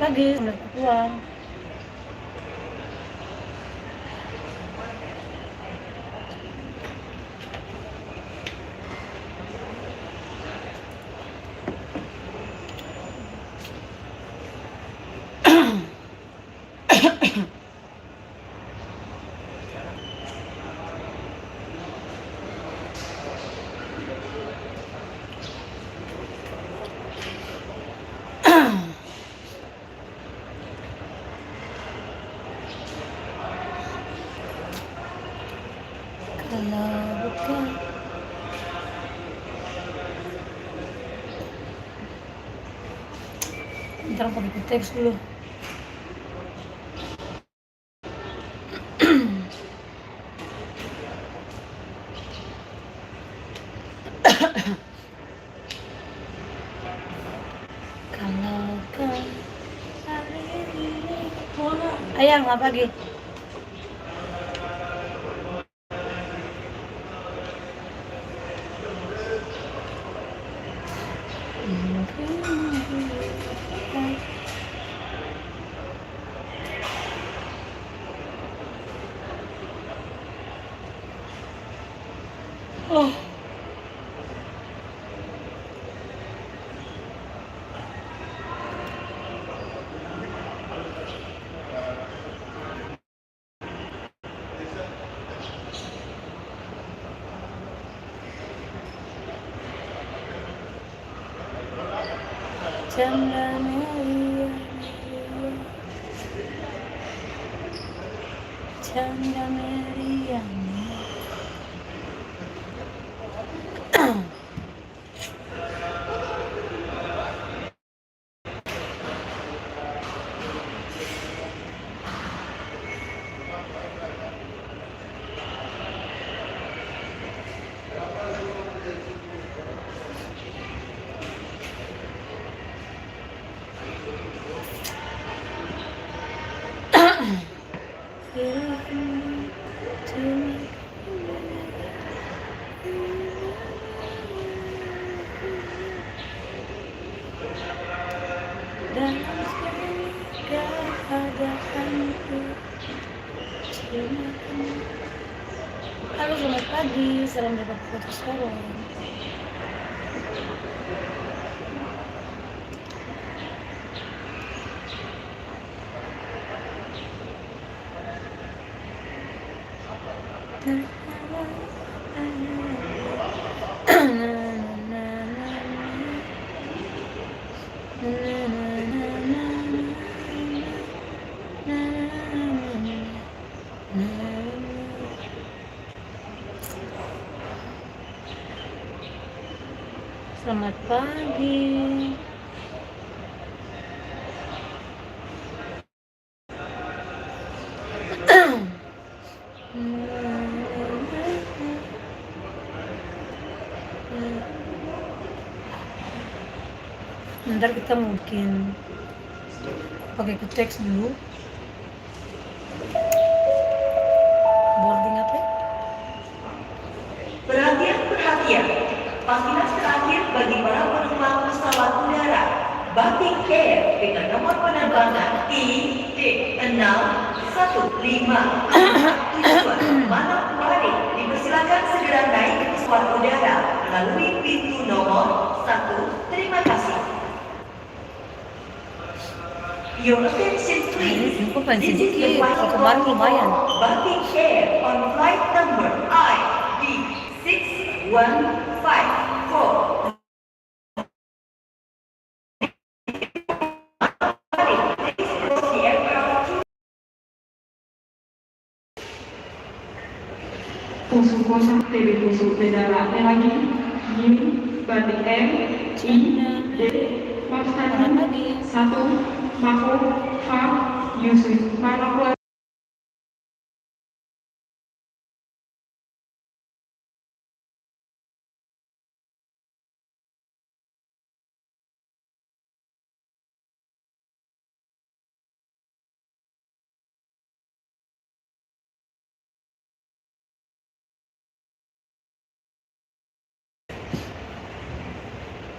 Pagi, udah pulang. Kalau bukan ntar aku bikin teks dulu. Kalau kan hari ini ayang apa lagi? Oh. Chandra Maria, Chandra Maria. Dan keadaanku halo, selamat pagi, salam dapat foto sekarang. Selamat pagi. Ntar kita mungkin pakai ke teks dulu. Boarding apa? Perhatian, panggilan terakhir bagi para penumpang pesawat udara Batik Air dengan nomor penerbangan ID61557 Manokwari dipersilakan segera naik ke pesawat udara melalui pintu nomor 1. Terima kasih. Your attention please. This is the final call for Batik Air on flight number ID61554. Kosa TB Tusuk Bedara lagi Gini Batik M I D Konstantin 1 Mako Fa Yusuf Manokwari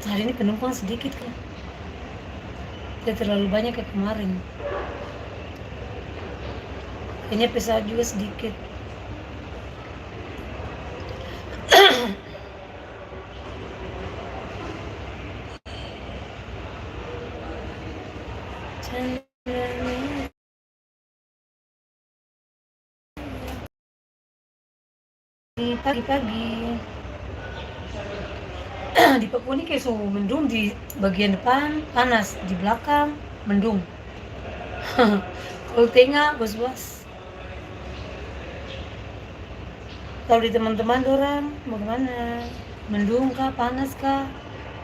Hari ini penumpang sedikit kan? Tidak terlalu banyak kayak kemarin. Kayaknya pesawat juga sedikit. Pagi-pagi di Papua ini kayak suhu mendung, di bagian depan panas, di belakang mendung. Kalau tengah bos-bos. Kalau di teman-teman dorang bagaimana? Mendung kah, panas kah?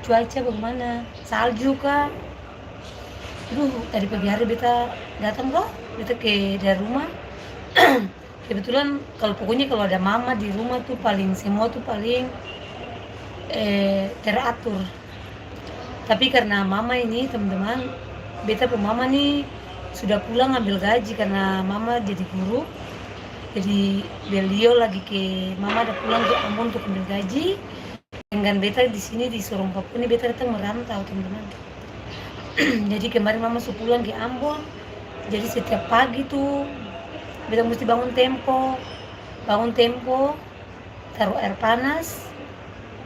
Cuaca bagaimana? Salju kah? Tadi pagi hari beta datang kok, beta ke dari rumah. Kebetulan pokoknya kalau ada mama di rumah tuh semua tuh paling teratur. Tapi karena mama ini teman-teman, beta mama nih sudah pulang ambil gaji karena mama jadi guru. Jadi beliau lagi mama ada pulang ke Ambon untuk ambil gaji. Dengan beta di sini di Sorong Papua ini beta datang merantau teman-teman. Jadi kemarin mama sudah pulang ke Ambon. Jadi setiap pagi tuh beta mesti bangun tempo, taruh air panas,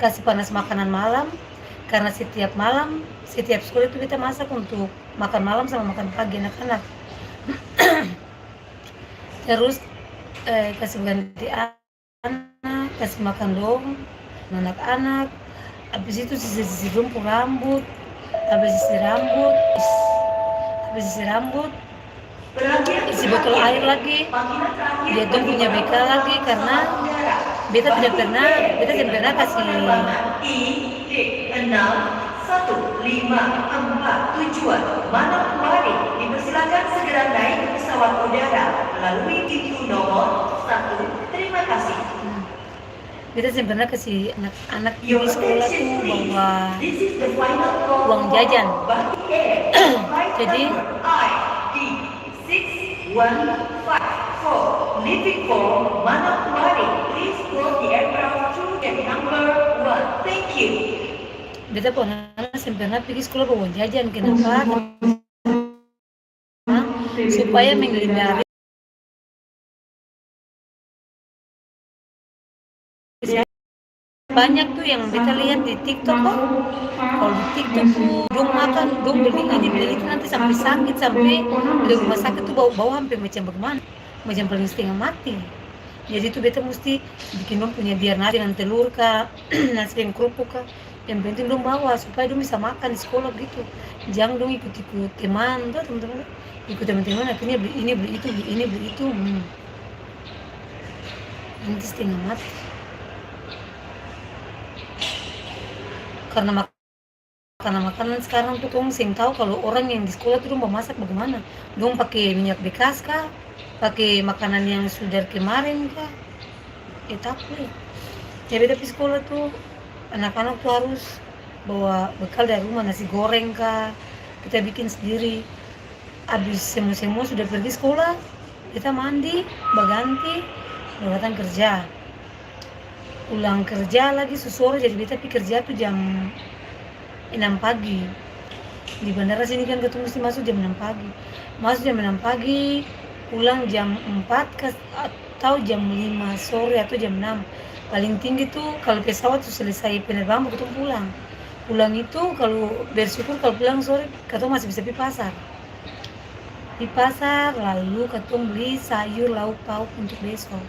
kasih panas makanan malam, karena setiap malam, setiap sekolah itu kita masak untuk makan malam sama makan pagi anak-anak. Terus kasih ganti anak, kasih makan dong anak-anak. Habis itu sisir rumput rambut, habis sisir rambut, isi botol air lagi, dia tuh punya bekal lagi karena beta tidak pernah kasih Manokwari dipersilakan segera naik ke pesawat udara melalui pintu nomor 1. Terima kasih. Beta pernah kasih anak-anak di sekolah tuh bawa uang jajan. Jadi 154 leaving for Manokwari. Please board the aircraft to gate number 1. Thank you. Beta pernah pergi sekolah bawa uang jajan. Kenapa? Supaya menghindari banyak tuh yang beta lihat di TikTok kok. Kalau di TikTok tuh dong makan, dong beli ini beli itu nanti sampai sakit, sampai di rumah sakit tuh bau sampai macam bagaimana, macam paling setengah mati. Jadi tuh beta mesti bikin dong punya biar nasi dengan telur kah, nasi dengan kerupuk kah. Yang penting dong bawa supaya dong bisa makan di sekolah begitu. Jangan dong ikut-ikut teman tuh teman-teman, ikut teman-teman akhirnya beli ini beli itu. Nanti setengah mati. Karena makanan sekarang tuh dong sing tahu kalau orang yang di sekolah tuh dong masak bagaimana. Dong pakai minyak bekas kah? Pakai makanan yang sudah kemarin kah? Takut. Ya beda di sekolah tuh anak-anak tuh harus bawa bekal dari rumah, nasi goreng kah? Kita bikin sendiri. Habis semua sudah pergi sekolah, kita mandi, berganti, datang kerja. Pulang kerja lagi sore, jadi beta kerja tuh jam 6 pagi. Di bandara sini kan ketemu mesti masuk jam 6 pagi. Masuk jam 6 pagi, pulang jam 4 atau jam 5 sore atau jam 6. Paling tinggi tuh kalau pesawat tuh selesai penerbangan ketemu pulang. Pulang itu kalau bersyukur kalau pulang sore ketemu masih bisa pergi pasar. Di pasar lalu ketemu beli sayur lauk pauk untuk besok.